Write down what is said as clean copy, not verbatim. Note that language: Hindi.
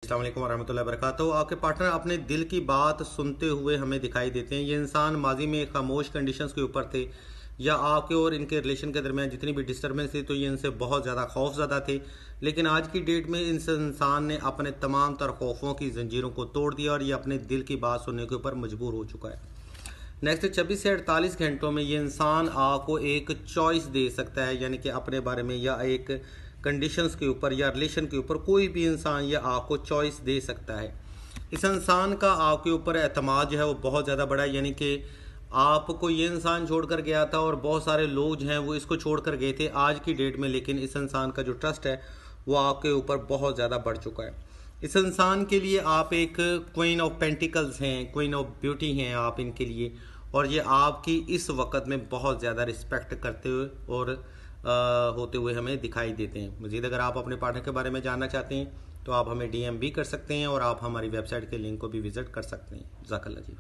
अस्सलाम वालेकुम वरहमतुल्लाहि वबरकातुहू। आपके पार्टनर अपने दिल की बात सुनते हुए हमें दिखाई देते हैं। ये इंसान माजी में खामोश कंडीशंस के ऊपर थे या आपके और इनके रिलेशन के दरमियान जितनी भी डिस्टर्बेंस थी तो ये इनसे बहुत ज़्यादा खौफज़दा थे। लेकिन आज की डेट में इस इंसान ने अपने तमाम तर खौफों की जंजीरों को तोड़ दिया और ये अपने दिल की बात सुनने के ऊपर मजबूर हो चुका है। नेक्स्ट 26 से 48 घंटों में ये इंसान आपको एक चॉइस दे सकता है, यानी कि अपने बारे में या एक कंडीशंस के ऊपर या रिलेशन के ऊपर कोई भी इंसान ये आपको चॉइस दे सकता है। इस इंसान का आपके ऊपर एतमाद जो है वो बहुत ज़्यादा बड़ा है, यानी कि आपको ये इंसान छोड़कर गया था और बहुत सारे लोग जो हैं वो इसको छोड़कर गए थे आज की डेट में, लेकिन इस इंसान का जो ट्रस्ट है वो आपके ऊपर बहुत ज़्यादा बढ़ चुका है। इस इंसान के लिए आप एक क्वीन ऑफ पेंटिकल्स हैं, क्वीन ऑफ ब्यूटी हैं आप इनके लिए, और ये आपकी इस वक्त में बहुत ज़्यादा रिस्पेक्ट करते हुए और होते हुए हमें दिखाई देते हैं। मज़ीद अगर आप अपने पार्टनर के बारे में जानना चाहते हैं तो आप हमें DM भी कर सकते हैं और आप हमारी वेबसाइट के लिंक को भी विज़िट कर सकते हैं। जज़ाकल्लाह जी।